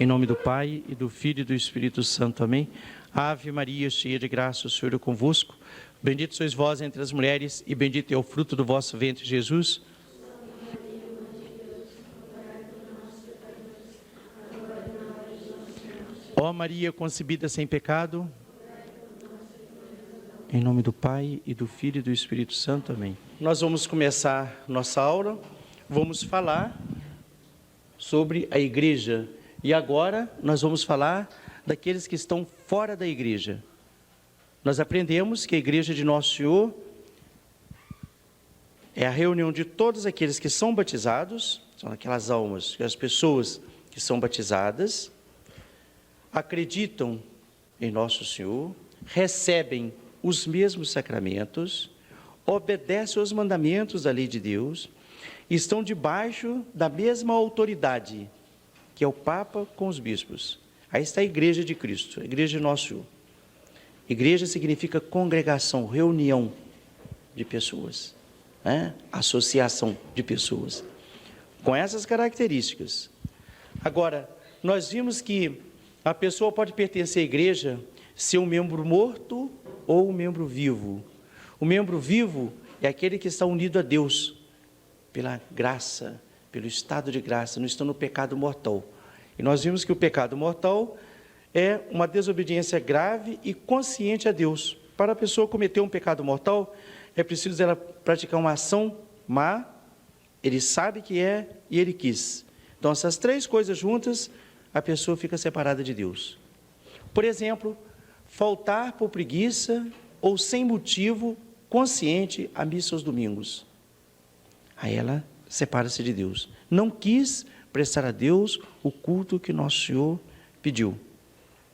Em nome do Pai, e do Filho e do Espírito Santo. Amém. Ave Maria, cheia de graça, o Senhor é convosco. Bendito sois vós entre as mulheres, e bendito é o fruto do vosso ventre, Jesus. Ó Maria, concebida sem pecado. Em nome do Pai, e do Filho e do Espírito Santo. Amém. Nós vamos começar nossa aula. Vamos falar sobre a igreja. E agora nós vamos falar daqueles que estão fora da igreja. Nós aprendemos que a igreja de Nosso Senhor é a reunião de todos aqueles que são batizados, são aquelas almas, as pessoas que são batizadas, acreditam em Nosso Senhor, recebem os mesmos sacramentos, obedecem aos mandamentos da lei de Deus, estão debaixo da mesma autoridade, que é o Papa com os bispos. Aí está a igreja de Cristo, a igreja de Nosso Senhor. Igreja significa congregação, reunião de pessoas, né? Associação de pessoas, com essas características. Agora, nós vimos que a pessoa pode pertencer à igreja, ser um membro morto ou um membro vivo. O membro vivo é aquele que está unido a Deus, pela graça, pelo estado de graça, não estão no pecado mortal. E nós vimos que o pecado mortal é uma desobediência grave e consciente a Deus. Para a pessoa cometer um pecado mortal, é preciso ela praticar uma ação má, ele sabe que é e ele quis. Então, essas três coisas juntas, a pessoa fica separada de Deus. Por exemplo, faltar por preguiça ou sem motivo consciente à missa aos domingos. Aí ela separa-se de Deus. Não quis prestar a Deus o culto que Nosso Senhor pediu.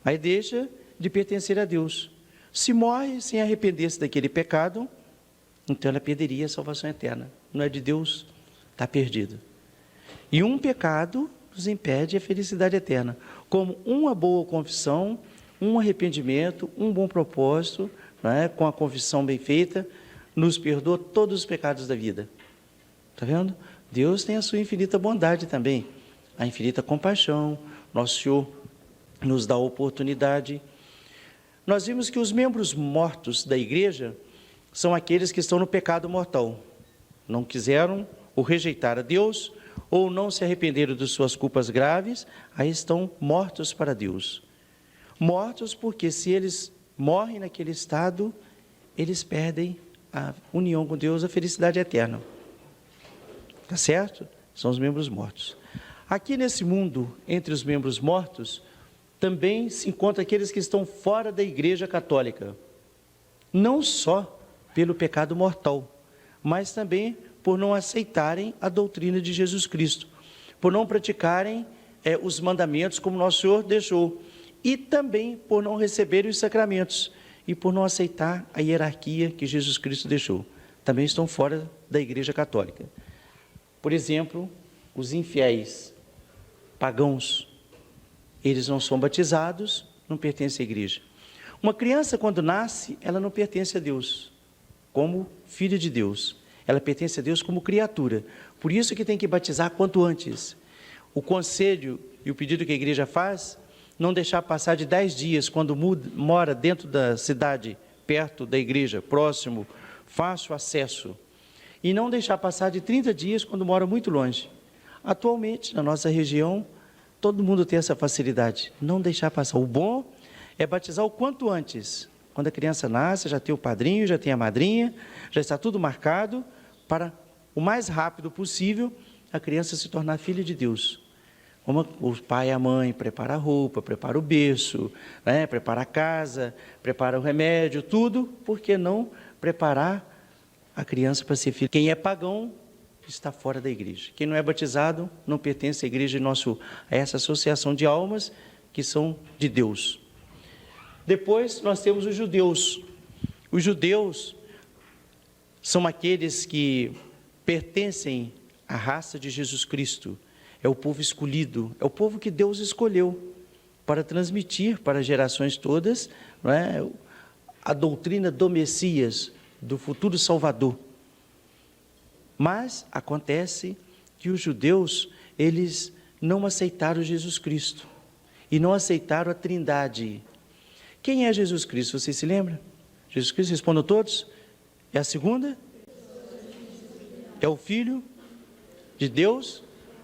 Aí deixa de pertencer a Deus. Se morre sem arrepender-se daquele pecado, então ela perderia a salvação eterna. Não é de Deus, está perdido. E um pecado nos impede a felicidade eterna, como uma boa confissão, um arrependimento, um bom propósito, né, com a confissão bem feita, nos perdoa todos os pecados da vida. Está vendo? Deus tem a sua infinita bondade também, a infinita compaixão. Nosso Senhor nos dá a oportunidade. Nós vimos que os membros mortos da igreja são aqueles que estão no pecado mortal. Não quiseram ou rejeitaram a Deus, ou não se arrependeram de suas culpas graves, aí estão mortos para Deus. Mortos porque se eles morrem naquele estado, eles perdem a união com Deus, a felicidade eterna. Tá certo? São os membros mortos. Aqui nesse mundo, entre os membros mortos, também se encontram aqueles que estão fora da Igreja Católica. Não só pelo pecado mortal, mas também por não aceitarem a doutrina de Jesus Cristo, por não praticarem os mandamentos como Nosso Senhor deixou, e também por não receberem os sacramentos, e por não aceitar a hierarquia que Jesus Cristo deixou. Também estão fora da Igreja Católica. Por exemplo, os infiéis, pagãos, eles não são batizados, não pertencem à igreja. Uma criança, quando nasce, ela não pertence a Deus, como filha de Deus. Ela pertence a Deus como criatura. Por isso que tem que batizar quanto antes. O conselho e o pedido que a igreja faz, não deixar passar de 10 dias, quando mora dentro da cidade, perto da igreja, próximo, fácil acesso. E não deixar passar de 30 dias quando mora muito longe. Atualmente, na nossa região, todo mundo tem essa facilidade. Não deixar passar. O bom é batizar o quanto antes. Quando a criança nasce, já tem o padrinho, já tem a madrinha, já está tudo marcado, para o mais rápido possível, a criança se tornar filha de Deus. O pai e a mãe prepara a roupa, prepara o berço, né? Prepara a casa, prepara o remédio, tudo, por que não preparar a criança para ser filho? Quem é pagão está fora da igreja. Quem não é batizado não pertence à igreja a essa associação de almas que são de Deus. Depois nós temos os judeus. Os judeus são aqueles que pertencem à raça de Jesus Cristo. É o povo escolhido, é o povo que Deus escolheu para transmitir para as gerações todas, não é, a doutrina do Messias, do futuro Salvador. Mas acontece que os judeus, eles não aceitaram Jesus Cristo. e não aceitaram a Trindade. Quem é Jesus Cristo? Vocês se lembram? Jesus Cristo, respondam todos. É a segunda? É o Filho de Deus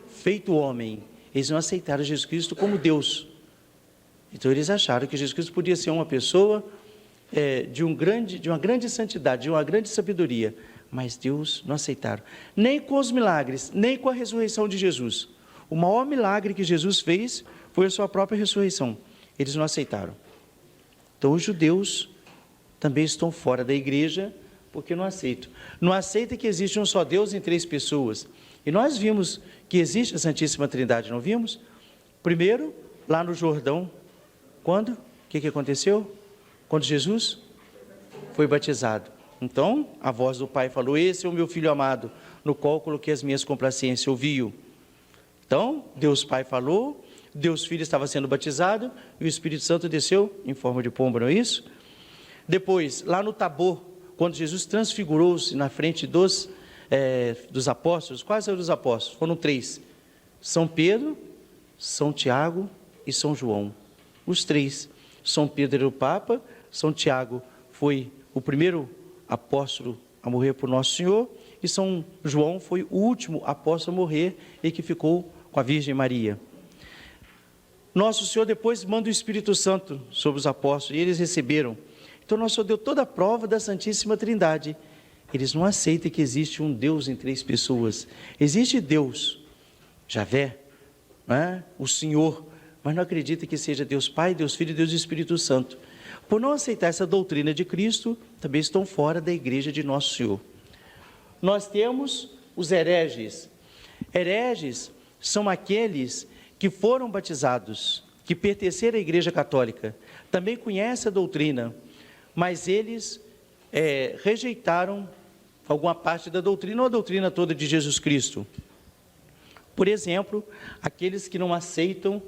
feito homem. Eles não aceitaram Jesus Cristo como Deus. Então eles acharam que Jesus Cristo podia ser uma pessoa de uma grande santidade, de uma grande sabedoria. Mas Deus não aceitaram. Nem com os milagres, nem com a ressurreição de Jesus. O maior milagre que Jesus fez foi a sua própria ressurreição. Eles não aceitaram. Então os judeus também estão fora da igreja, porque não aceitam. Não aceitam que existe um só Deus em 3 pessoas. E nós vimos que existe a Santíssima Trindade, não vimos? Primeiro, lá no Jordão, quando? O que aconteceu? Quando Jesus foi batizado. Então, a voz do Pai falou, esse é o meu Filho amado, no qual coloquei as minhas complacências, ouviu. Então, Deus Pai falou, Deus Filho estava sendo batizado, e o Espírito Santo desceu em forma de pomba, não é isso? Depois, lá no Tabor, quando Jesus transfigurou-se na frente dos apóstolos, quais eram os apóstolos? Foram 3, São Pedro, São Tiago e São João. Os 3, São Pedro era o Papa, São Tiago foi o primeiro apóstolo a morrer por Nosso Senhor, e São João foi o último apóstolo a morrer e que ficou com a Virgem Maria. Nosso Senhor depois manda o Espírito Santo sobre os apóstolos, e eles receberam. Então, Nosso Senhor deu toda a prova da Santíssima Trindade. Eles não aceitam que existe um Deus em 3 pessoas. Existe Deus, Javé, o Senhor, mas não acredita que seja Deus Pai, Deus Filho e Deus Espírito Santo. Por não aceitar essa doutrina de Cristo, também estão fora da igreja de Nosso Senhor. Nós temos os hereges. Hereges são aqueles que foram batizados, que pertenceram à igreja católica, também conhecem a doutrina, mas eles rejeitaram alguma parte da doutrina, ou a doutrina toda de Jesus Cristo. Por exemplo, aqueles que não aceitam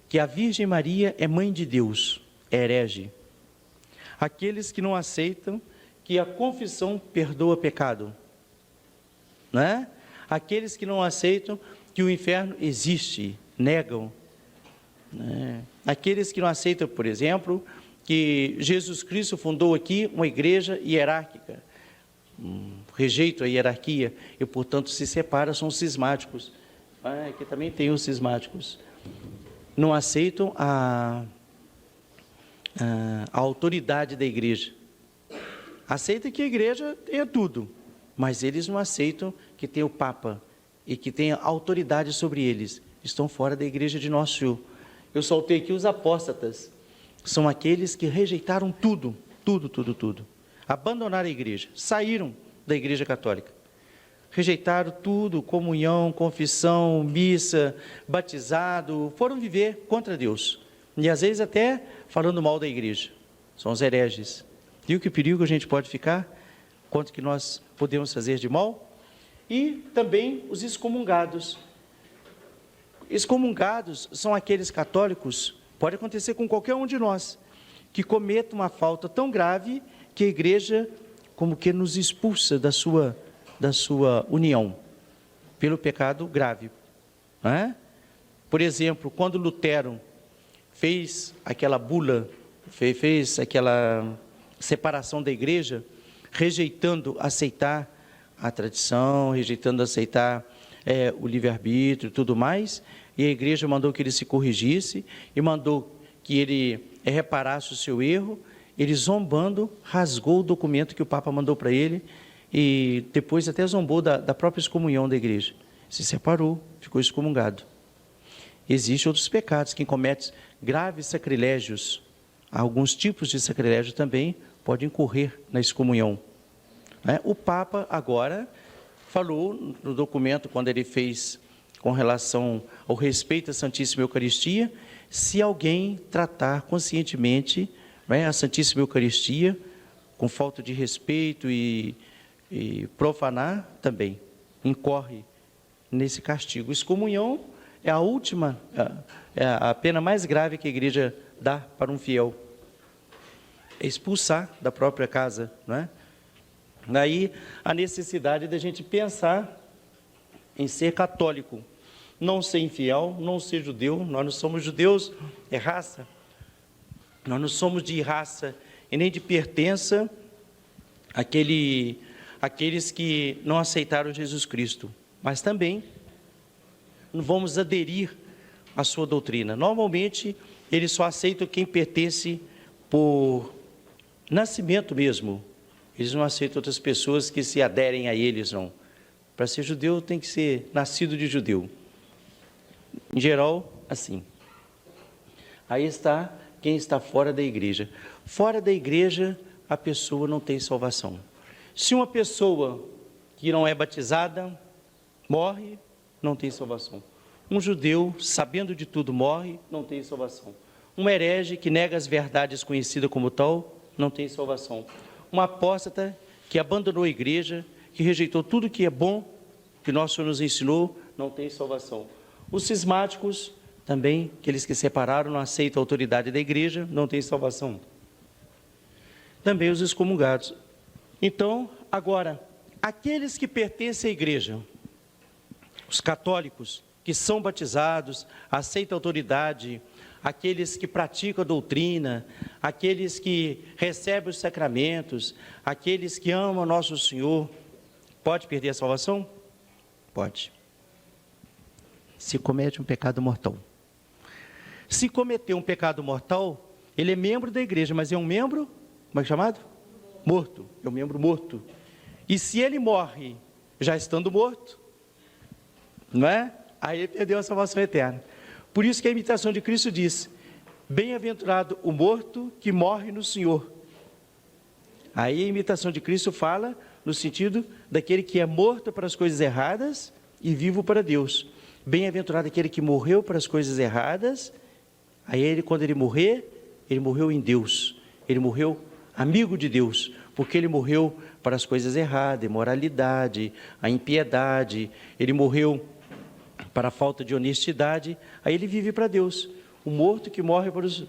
que a Virgem Maria é mãe de Deus, é herege. Aqueles que não aceitam que a confissão perdoa pecado, né? Aqueles que não aceitam que o inferno existe, negam, né? Aqueles que não aceitam, por exemplo, que Jesus Cristo fundou aqui uma igreja hierárquica, rejeitam a hierarquia e, portanto, se separam, são cismáticos. Aqui também tem os cismáticos. Não aceitam a autoridade da igreja. Aceitam que a igreja tenha tudo, mas eles não aceitam que tenha o Papa e que tenha autoridade sobre eles. Estão fora da igreja de Nosso Senhor. Eu soltei aqui os apóstatas. São aqueles que rejeitaram tudo. Abandonaram a igreja, saíram da igreja católica. Rejeitaram tudo, comunhão, confissão, missa, batizado, foram viver contra Deus. E às vezes até falando mal da igreja. São os hereges. Viu que perigo a gente pode ficar? Quanto que nós podemos fazer de mal? E também os excomungados. Excomungados são aqueles católicos, pode acontecer com qualquer um de nós, que cometa uma falta tão grave que a igreja como que nos expulsa da sua união, pelo pecado grave. Por exemplo, quando Lutero fez aquela bula, fez aquela separação da igreja, rejeitando aceitar a tradição, rejeitando aceitar o livre-arbítrio e tudo mais, e a igreja mandou que ele se corrigisse, e mandou que ele reparasse o seu erro. Ele, zombando, rasgou o documento que o Papa mandou para ele, e depois até zombou da própria excomunhão da igreja. Se separou, ficou excomungado. Existem outros pecados, quem comete graves sacrilégios, alguns tipos de sacrilégio também podem incorrer na excomunhão. O Papa agora falou no documento, quando ele fez com relação ao respeito à Santíssima Eucaristia, se alguém tratar conscientemente a Santíssima Eucaristia com falta de respeito e profanar, também incorre nesse castigo. Excomunhão é a última, é a pena mais grave que a igreja dá para um fiel. É expulsar da própria casa, não é? Daí a necessidade da gente pensar em ser católico. não ser infiel, não ser judeu. Nós não somos judeus, é raça. Nós não somos de raça e nem de pertença àqueles que não aceitaram Jesus Cristo. Mas também não vamos aderir à sua doutrina. Normalmente, eles só aceitam quem pertence por nascimento mesmo. Eles não aceitam outras pessoas que se aderem a eles, não. Para ser judeu, tem que ser nascido de judeu. Em geral, assim. Aí está quem está fora da igreja. Fora da igreja, a pessoa não tem salvação. Se uma pessoa que não é batizada morre, não tem salvação. Um judeu, sabendo de tudo, morre, não tem salvação. Um herege que nega as verdades conhecidas como tal, não tem salvação. Um apóstata que abandonou a igreja, que rejeitou tudo que é bom, que nosso Senhor nos ensinou, não tem salvação. Os cismáticos, também, aqueles que separaram, não aceitam a autoridade da igreja, não tem salvação. Também os excomungados. Então, agora, aqueles que pertencem à igreja, os católicos, que são batizados, aceitam a autoridade, aqueles que praticam a doutrina, aqueles que recebem os sacramentos, aqueles que amam nosso Senhor, pode perder a salvação? Pode. Se comete um pecado mortal. Se cometer um pecado mortal, ele é membro da igreja, mas é um membro, como é chamado? Morto. É um membro morto. E se ele morre, já estando morto, não é? Aí ele perdeu a salvação eterna. Por isso que a imitação de Cristo diz: bem-aventurado o morto que morre no Senhor. Aí a imitação de Cristo fala no sentido daquele que é morto para as coisas erradas e vivo para Deus. Bem-aventurado aquele que morreu para as coisas erradas. Aí ele, quando ele morrer, ele morreu em Deus. Ele morreu amigo de Deus, porque ele morreu para as coisas erradas, a imoralidade, a impiedade. Ele morreu para a falta de honestidade. Aí ele vive para Deus. O morto que morre para os,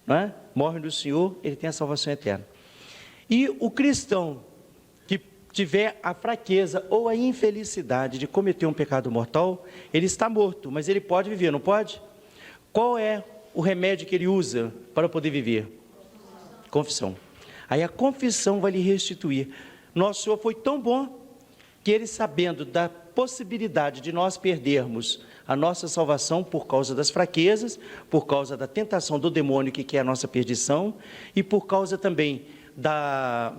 não é? Morre no Senhor, ele tem a salvação eterna. E o cristão que tiver a fraqueza ou a infelicidade de cometer um pecado mortal, ele está morto, mas ele pode viver, não pode? Qual é o remédio que ele usa para poder viver? Confissão. Aí a confissão vai lhe restituir. Nosso Senhor foi tão bom que ele, sabendo da possibilidade de nós perdermos a nossa salvação por causa das fraquezas, por causa da tentação do demônio que quer a nossa perdição, e por causa também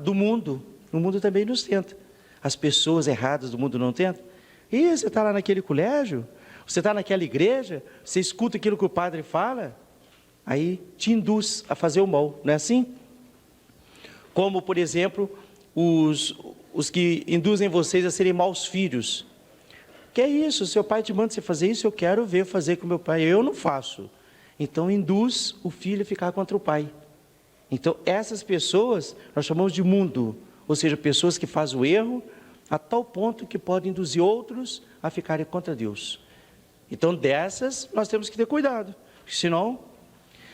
do mundo. O mundo também nos tenta. As pessoas erradas do mundo não tentam. E você está lá naquele colégio, você está naquela igreja, você escuta aquilo que o padre fala, aí te induz a fazer o mal, não é assim? Como, por exemplo, os que induzem vocês a serem maus filhos. Que é isso? Seu pai te manda você fazer isso, eu quero ver fazer com meu pai, eu não faço. Então induz o filho a ficar contra o pai. Então essas pessoas nós chamamos de mundo, ou seja, pessoas que fazem o erro a tal ponto que podem induzir outros a ficarem contra Deus. Então dessas nós temos que ter cuidado, senão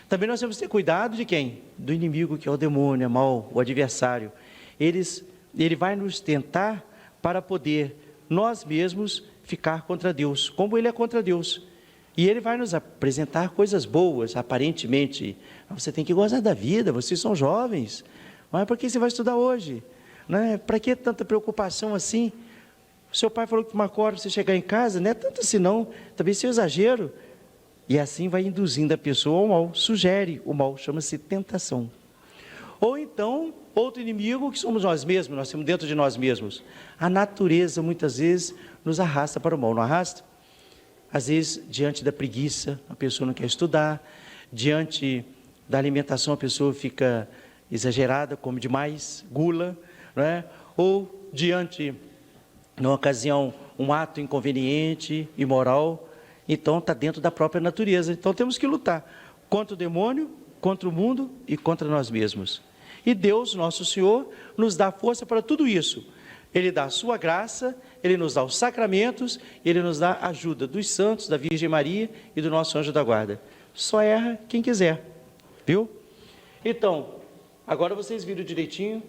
também nós temos que ter cuidado de quem? Do inimigo, que é o demônio, é mal, o adversário. Ele vai nos tentar para poder nós mesmos ficar contra Deus, como ele é contra Deus. E ele vai nos apresentar coisas boas, aparentemente. Você tem que gozar da vida, vocês são jovens. Mas por que você vai estudar hoje? Não é? Para que tanta preocupação assim? O seu pai falou que uma hora você chegar em casa, não é tanto assim não, também seu exagero. E assim vai induzindo a pessoa ao mal, sugere o mal, chama-se tentação. Ou então, outro inimigo que somos nós mesmos, nós temos dentro de nós mesmos. A natureza muitas vezes nos arrasta para o mal, não arrasta? Às vezes, diante da preguiça, a pessoa não quer estudar, diante da alimentação a pessoa fica exagerada, come demais, gula, não é? Ou diante, numa ocasião, um ato inconveniente, imoral. Então está dentro da própria natureza. Então temos que lutar contra o demônio, contra o mundo e contra nós mesmos. E Deus, nosso Senhor, nos dá força para tudo isso. Ele dá a sua graça, Ele nos dá os sacramentos, Ele nos dá a ajuda dos santos, da Virgem Maria e do nosso anjo da guarda. Só erra quem quiser, viu? Então, agora vocês viram direitinho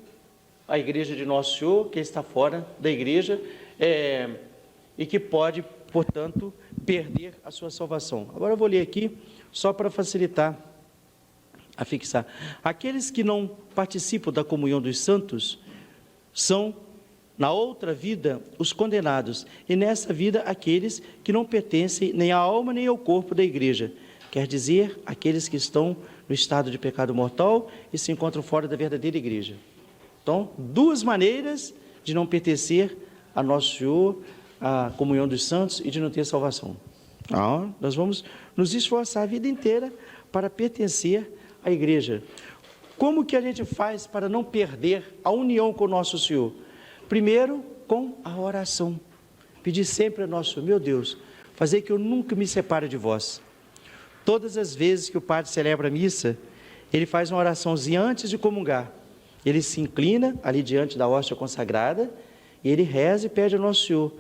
a igreja de Nosso Senhor, que está fora da igreja, e que pode, portanto, perder a sua salvação. Agora eu vou ler aqui, só para facilitar a fixar. Aqueles que não participam da comunhão dos santos são, na outra vida, os condenados, e nessa vida, aqueles que não pertencem nem à alma nem ao corpo da igreja. Quer dizer, aqueles que estão no estado de pecado mortal e se encontram fora da verdadeira igreja. Então, duas maneiras de não pertencer a Nosso Senhor, a comunhão dos santos, e de não ter salvação. Nós vamos nos esforçar a vida inteira para pertencer à igreja. Como que a gente faz para não perder a união com o Nosso Senhor? Primeiro, com a oração. Pedir sempre a Nosso Senhor: meu Deus, fazer que eu nunca me separe de vós. Todas as vezes que o padre celebra a missa, ele faz uma oraçãozinha antes de comungar. Ele se inclina ali diante da hóstia consagrada, e ele reza e pede ao Nosso Senhor,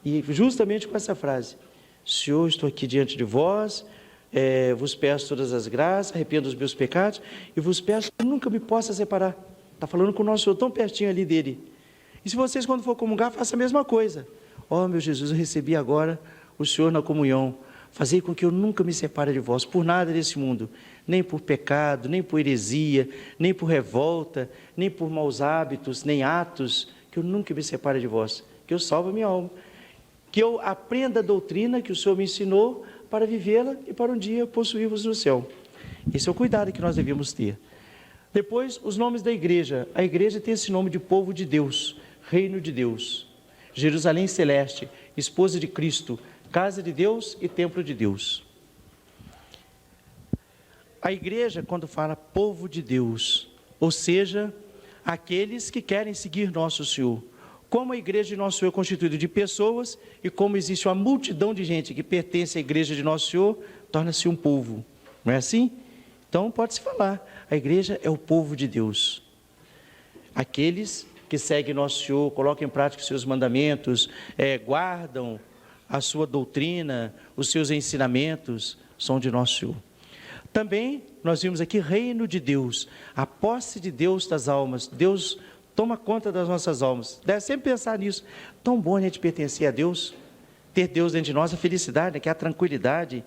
e justamente com essa frase: Senhor, estou aqui diante de vós, vos peço todas as graças, arrependo dos meus pecados, e vos peço que nunca me possa separar. Está falando com o Nosso Senhor, tão pertinho ali dele. E se vocês, quando for comungar, façam a mesma coisa. Ó, meu Jesus, eu recebi agora o Senhor na comunhão, fazei com que eu nunca me separe de vós, por nada desse mundo, nem por pecado, nem por heresia, nem por revolta, nem por maus hábitos, nem atos, que eu nunca me separe de vós, que eu salve a minha alma, que eu aprenda a doutrina que o Senhor me ensinou para vivê-la e para um dia possuir-vos no céu. Esse é o cuidado que nós devemos ter. Depois, os nomes da igreja. A igreja tem esse nome de povo de Deus, reino de Deus, Jerusalém celeste, esposa de Cristo, casa de Deus e templo de Deus. A igreja, quando fala povo de Deus, ou seja, aqueles que querem seguir Nosso Senhor. Como a igreja de Nosso Senhor é constituída de pessoas, e como existe uma multidão de gente que pertence à igreja de Nosso Senhor, torna-se um povo. Não é assim? Então pode-se falar, a igreja é o povo de Deus. Aqueles que seguem Nosso Senhor, colocam em prática os seus mandamentos, guardam a sua doutrina, os seus ensinamentos, são de Nosso Senhor. Também nós vimos aqui reino de Deus, a posse de Deus das almas. Deus toma conta das nossas almas. Deve sempre pensar nisso. Tão bom a gente pertencer a Deus, ter Deus dentro de nós, a felicidade, né? Que é a tranquilidade,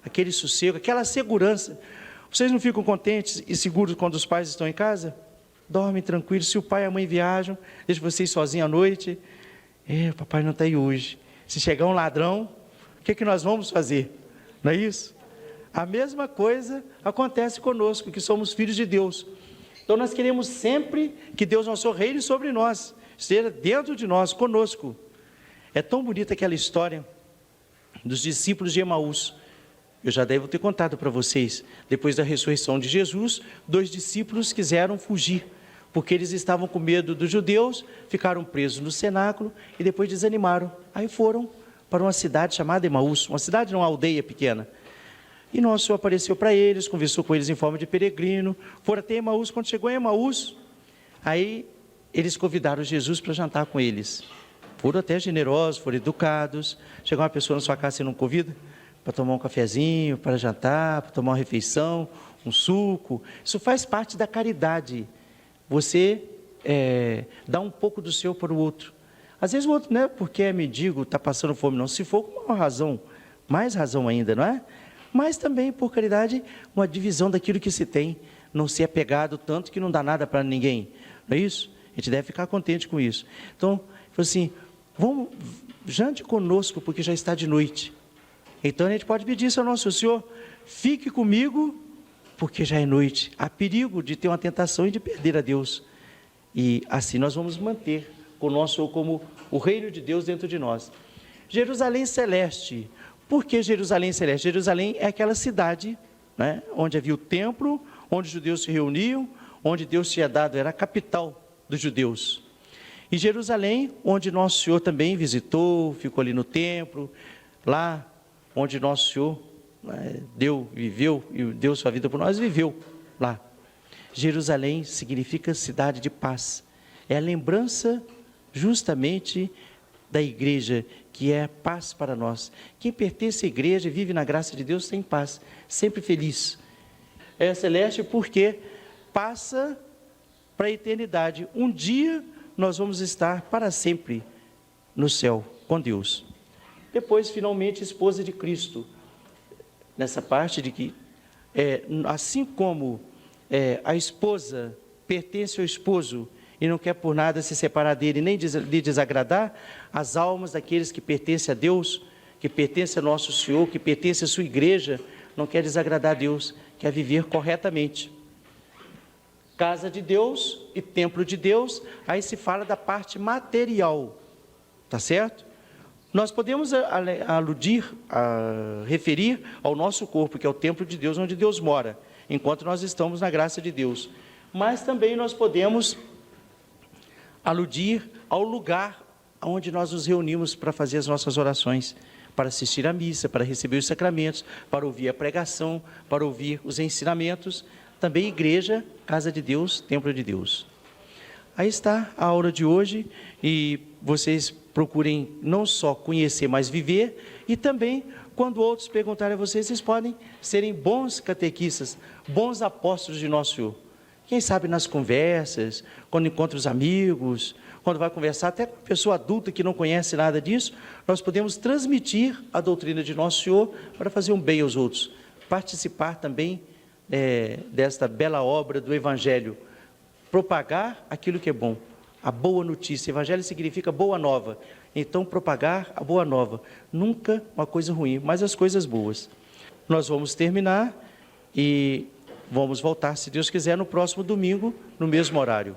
aquele sossego, aquela segurança. Vocês não ficam contentes e seguros quando os pais estão em casa? Dormem tranquilos. Se o pai e a mãe viajam, deixa vocês sozinhos à noite. O papai não está aí hoje. Se chegar um ladrão, o que nós vamos fazer? Não é isso? A mesma coisa acontece conosco, que somos filhos de Deus. Então nós queremos sempre que Deus, nosso reine sobre nós, esteja dentro de nós, conosco. É tão bonita aquela história dos discípulos de Emaús. Eu já devo ter contado para vocês. Depois da ressurreição de Jesus, 2 discípulos quiseram fugir, porque eles estavam com medo dos judeus, ficaram presos no cenáculo e depois desanimaram. Aí foram para uma cidade chamada Emaús, uma cidade, não, uma aldeia pequena. E Nosso Senhor apareceu para eles, conversou com eles em forma de peregrino, foram até Emaús. Quando chegou em Emaús, aí eles convidaram Jesus para jantar com eles. Foram até generosos, foram educados. Chegou uma pessoa na sua casa, você não convida? Para tomar um cafezinho, para jantar, para tomar uma refeição, um suco. Isso faz parte da caridade. Você dá um pouco do seu para o outro. Às vezes o outro não é porque é mendigo, está passando fome, não. Se for com uma razão, mais razão ainda, não é? Mas também, por caridade, uma divisão daquilo que se tem, não ser apegado tanto que não dá nada para ninguém, não é isso? A gente deve ficar contente com isso. Então, assim, vamos, jante conosco, porque já está de noite. Então, a gente pode pedir isso ao Nosso Senhor: fique comigo, porque já é noite. Há perigo de ter uma tentação e de perder a Deus. E assim nós vamos manter o nosso como o reino de Deus dentro de nós. Jerusalém celeste. Por que Jerusalém celeste? Jerusalém é aquela cidade, né, onde havia o templo, onde os judeus se reuniam, onde Deus tinha dado, era a capital dos judeus. E Jerusalém, onde Nosso Senhor também visitou, ficou ali no templo, lá onde Nosso Senhor viveu e deu sua vida por nós, viveu lá. Jerusalém significa cidade de paz. É a lembrança justamente da igreja, que é paz para nós. Quem pertence à igreja e vive na graça de Deus tem paz, sempre feliz. É celeste porque passa para a eternidade. Um dia nós vamos estar para sempre no céu com Deus. depois, finalmente, esposa de Cristo. Nessa parte de que, assim como a esposa pertence ao esposo e não quer por nada se separar dele, nem lhe desagradar, as almas daqueles que pertencem a Deus, que pertencem a nosso Senhor, que pertencem à sua igreja, não quer desagradar a Deus, quer viver corretamente. Casa de Deus e templo de Deus, aí se fala da parte material, tá certo? Nós podemos referir ao nosso corpo, que é o templo de Deus, onde Deus mora, enquanto nós estamos na graça de Deus. Mas também nós podemos aludir ao lugar onde nós nos reunimos para fazer as nossas orações, para assistir à missa, para receber os sacramentos, para ouvir a pregação, para ouvir os ensinamentos. Também igreja, casa de Deus, templo de Deus. Aí está a aula de hoje, e vocês procurem não só conhecer, mas viver, e também, quando outros perguntarem a vocês, vocês podem serem bons catequistas, bons apóstolos de Nosso Senhor. Quem sabe nas conversas, quando encontra os amigos, quando vai conversar até com pessoa adulta que não conhece nada disso, nós podemos transmitir a doutrina de Nosso Senhor para fazer um bem aos outros, participar também desta bela obra do Evangelho, propagar aquilo que é bom, a boa notícia. Evangelho significa boa nova, então propagar a boa nova, nunca uma coisa ruim, mas as coisas boas. Nós vamos terminar e vamos voltar, se Deus quiser, no próximo domingo, no mesmo horário.